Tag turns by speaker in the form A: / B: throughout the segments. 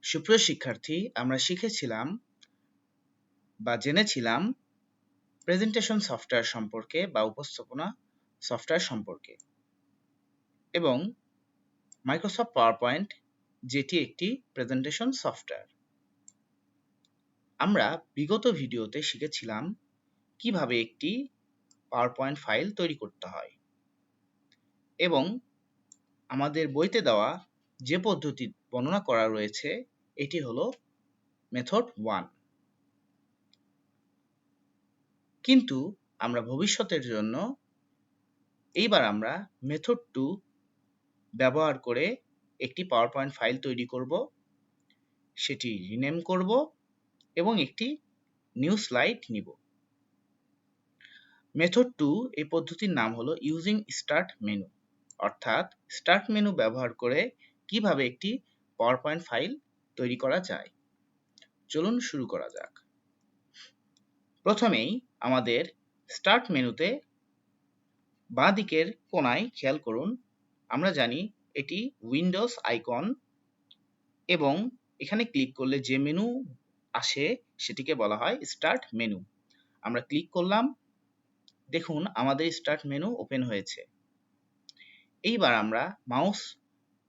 A: সুপ্রিয় শিক্ষার্থী, আমরা শিখেছিলাম বা জেনেছিলাম প্রেজেন্টেশন সফটওয়্যার সম্পর্কে বা উপস্থাপনা সফটওয়্যার সম্পর্কে এবং মাইক্রোসফট পাওয়ার পয়েন্ট যেটি একটি প্রেজেন্টেশন সফটওয়্যার। আমরা বিগত ভিডিওতে শিখেছিলাম কিভাবে একটি পাওয়ার পয়েন্ট ফাইল তৈরি করতে হয় এবং আমাদের বইতে দেওয়া যে পদ্ধতি বর্ণনা করা রয়েছে এটি হলো মেথড 1। কিন্তু আমরা ভবিষ্যতের জন্য এইবার আমরা মেথড 2 ব্যবহার করে একটি পাওয়ার পয়েন্ট ফাইল তৈরি করব, সেটি রিনেম করব এবং একটি নিউ স্লাইড নিব। মেথড 2 এই পদ্ধতির নাম হলো ইউজিং স্টার্ট মেনু, অর্থাৎ স্টার্ট মেনু ব্যবহার করে কিভাবে একটি পাওয়ার পয়েন্ট ফাইল তৈরি করা যায়। চলুন শুরু করা যাক। প্রথমেই আমাদের স্টার্ট মেনুতে বাঁ দিকের কোণায় খেয়াল করুন, আমরা জানি এটি উইন্ডোজ আইকন এবং এখানে ক্লিক করলে যে মেনু আসে সেটিকে বলা হয় স্টার্ট মেনু। আমরা ক্লিক করলাম, দেখুন আমাদের স্টার্ট মেনু ওপেন হয়েছে। এইবার আমরা মাউস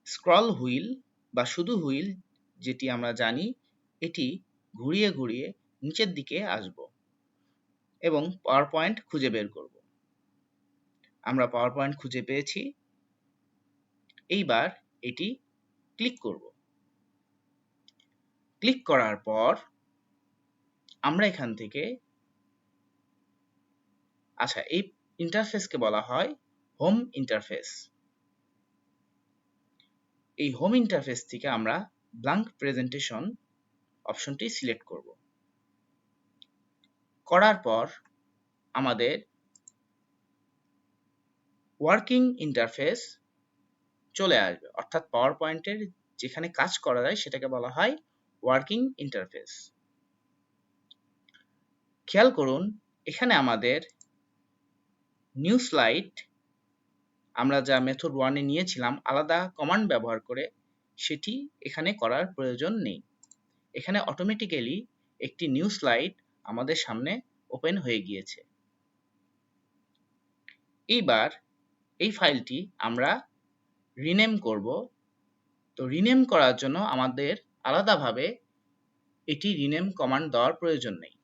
A: স্ক্রল হুইল বা শুধু হুইল যেটি আমরা জানি এটি ঘুরিয়ে ঘুরিয়ে নিচের দিকে আসব এবং পাওয়ার পয়েন্ট খুঁজে বের করব। আমরা পাওয়ার পয়েন্ট খুঁজে পেয়েছি। এইবার এটি ক্লিক করব। ক্লিক করার পর আমরা এখান থেকে এই ইন্টারফেসকে বলা হয় হোম ইন্টারফেস। এই হোম ইন্টারফেস থেকে আমরা ব্ল্যাঙ্ক প্রেজেন্টেশন অপশনটি সিলেক্ট করব। করার পর আমাদের ওয়ার্কিং ইন্টারফেস চলে আসবে, অর্থাৎ পাওয়ার পয়েন্টের যেখানে কাজ করা যায় সেটাকে বলা হয় ওয়ার্কিং ইন্টারফেস। খেয়াল করুন এখানে আমাদের নিউ স্লাইড আমরা যা মেথড 1 এ নিয়েছিলাম আলাদা কমান্ড ব্যবহার করে, সেটি এখানে করার প্রয়োজন নেই। এখানে অটোমেটিক্যালি একটি নিউ স্লাইড আমাদের সামনে ওপেন হয়ে গিয়েছে। এইবার এই ফাইলটি আমরা রিনেম করব। তো রিনেম করার জন্য আমাদের আলাদাভাবে এটি রিনেম কমান্ড দেওয়ার প্রয়োজন নেই,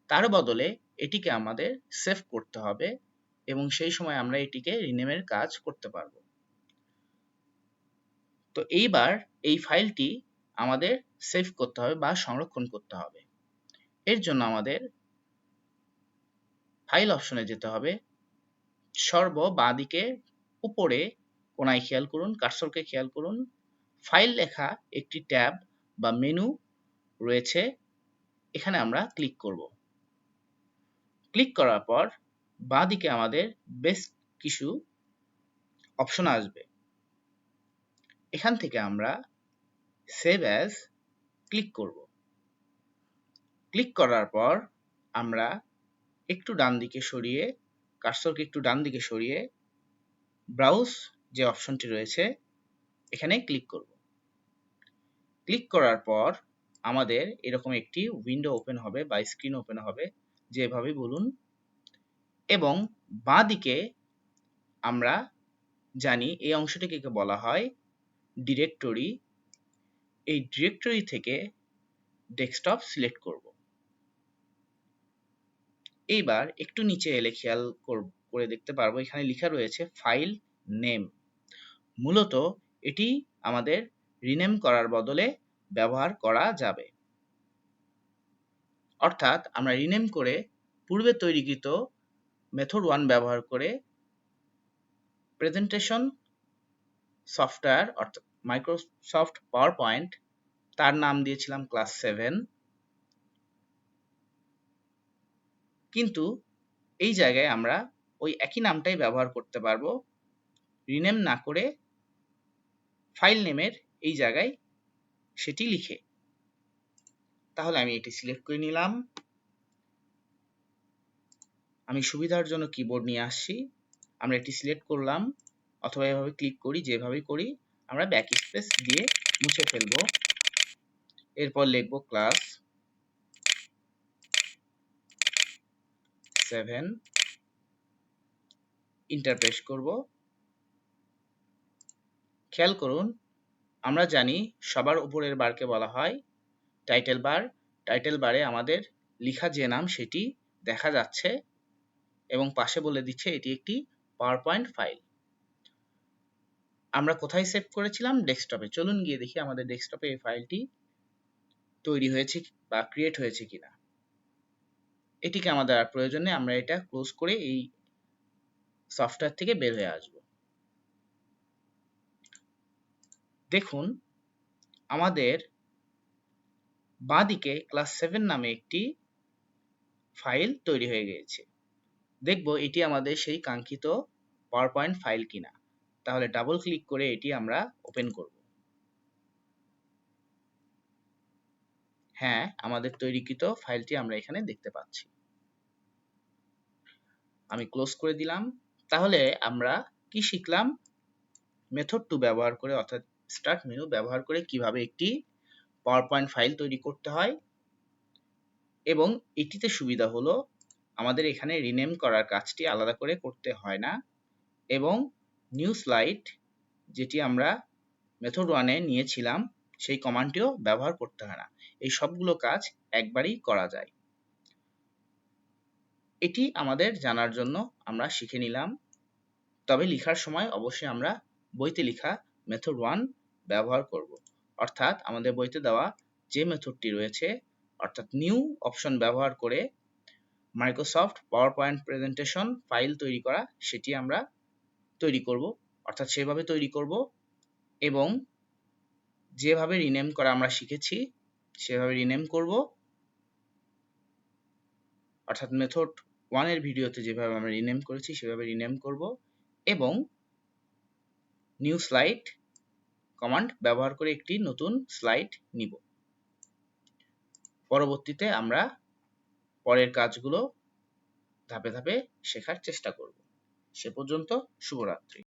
A: তার বদলে এটিকে আমাদের সেভ করতে হবে এবং সেই সময় আমরা এটিকে রিনেমের কাজ করতে পারবো। তো এইবার এই ফাইলটি আমাদের সেভ করতে হবে বা সংরক্ষণ করতে হবে। এর জন্য আমাদের ফাইল অপশনে যেতে হবে। সর্ব বাঁদিকে উপরে কোণায় খেয়াল করুন, কার্সরকে খেয়াল করুন, ফাইল লেখা একটি ট্যাব বা মেনু রয়েছে, এখানে আমরা ক্লিক করব। ক্লিক করার পর বাঁদিকে আমাদের বেশ কিছু অপশন আসবে। এখান থেকে আমরা সেভ অ্যাজ ক্লিক করব। ক্লিক করার পর আমরা একটু ডান দিকে সরিয়ে কার্সরকে একটু ডান দিকে সরিয়ে ব্রাউজ যে অপশনটি রয়েছে এখানে ক্লিক করব। ক্লিক করার পর আমাদের এরকম একটি উইন্ডো ওপেন হবে বা স্ক্রিন ওপেন হবে, যেভাবে বলুন, এবং বাঁ দিকে আমরা জানি এই অংশটিকে বলা হয় ডিরেক্টরি। এই ডিরেক্টরি থেকে ডেস্কটপ সিলেক্ট করব। এইবার একটু নিচে এলে খেয়াল করে দেখতে পারবো এখানে লেখা রয়েছে ফাইল নেম। মূলত এটি আমাদের রিনেম করার বদলে ব্যবহার করা যাবে, অর্থাৎ আমরা রিনেম করে পূর্বে তৈরিকৃত মেথড 1 ব্যবহার করে প্রেজেন্টেশন সফটওয়্যার অর্থাৎ মাইক্রোসফট পাওয়ার পয়েন্ট, তার নাম দিয়েছিলাম ক্লাস 7, কিন্তু এই জায়গায় আমরা ওই একই নামটাই ব্যবহার করতে পারবো, রিনেম না করে ফাইল নেমের এই জায়গায় সেটি লিখে। তাহলে আমি এটি সিলেক্ট করে নিলাম। আমি সুবিধার জন্য কিবোর্ড নিয়ে আসছি। আমরা এটি সিলেক্ট করলাম, অথবা এভাবে ক্লিক করি, যেভাবে করি আমরা ব্যাক স্পেস দিয়ে মুছে ফেলবো। এরপর লিখব ক্লাস 7, ইন্টার প্রেস করব। খেয়াল করুন, আমরা জানি সবার উপরের বারকে বলা হয় টাইটেল বার। টাইটেল বারে আমাদের লেখা যে নাম সেটি দেখা যাচ্ছে এবং পাশে বলে দিচ্ছে এটি একটি পাওয়ার পয়েন্ট ফাইল। আমরা কোথায় সেভ করেছিলাম? ডেস্কটপে। চলুন গিয়ে দেখি আমাদের ডেস্কটপে এই ফাইলটি তৈরি হয়েছে বা ক্রিয়েট হয়েছে কিনা। এটিকে আমাদের আর প্রয়োজন নেই, আমরা এটা ক্লোজ করে এই সফটওয়্যার থেকে বের হয়ে আসব। দেখুন, আমাদের বাঁদিকে ক্লাস 7 নামে একটি ফাইল তৈরি হয়ে গিয়েছে। দেখব এটি আমাদের সেই কাঙ্ক্ষিত পাওয়ার পয়েন্ট ফাইল কিনা। তাহলে ডাবল ক্লিক করে এটি আমরা ওপেন করব। হ্যাঁ, আমাদের তৈরিকৃত ফাইলটি আমরা এখানে দেখতে পাচ্ছি। আমি ক্লোজ করে দিলাম। তাহলে আমরা কি শিখলাম? মেথড টু ব্যবহার করে অর্থাৎ স্টার্ট মেনু ব্যবহার করে কিভাবে একটি পাওয়ার পয়েন্ট ফাইল তৈরি করতে হয়, এবং এটিতে সুবিধা হলো আমাদের এখানে রিনেম করার কাজটি আলাদা করে করতে হয় না, এবং নিউ স্লাইড যেটি আমরা মেথড 1-এ নিয়েছিলাম সেই কমান্ডটিও ব্যবহার করতে হয় না। এই সবগুলো কাজ একবারেই করা যায়। এটি আমাদের জানার জন্য আমরা শিখে নিলাম। তবে লেখার সময় অবশ্যই আমরা বইতে লেখা মেথড 1 ব্যবহার করব। অর্থাৎ আমাদের বইতে দেওয়া যে মেথডটি রয়েছে অর্থাৎ নিউ অপশন ব্যবহার করে Microsoft power point presentation file তৈরি করা, সেটি আমরা তৈরি করব। অর্থাৎ সেভাবে তৈরি করব এবং যেভাবে রিনেম করা আমরা শিখেছি সেভাবে রিনেম করব। অর্থাৎ মেথড 1 এর ভিডিওতে যেভাবে আমরা রিনেম করেছি সেভাবে রিনেম করব এবং নিউ স্লাইড কমান্ড ব্যবহার করে একটি নতুন স্লাইড নিব। পরবর্তীতে আমরা পরের কাজগুলো ধাপে ধাপে শেখার চেষ্টা করব। সে পর্যন্ত শুভরাত্রি।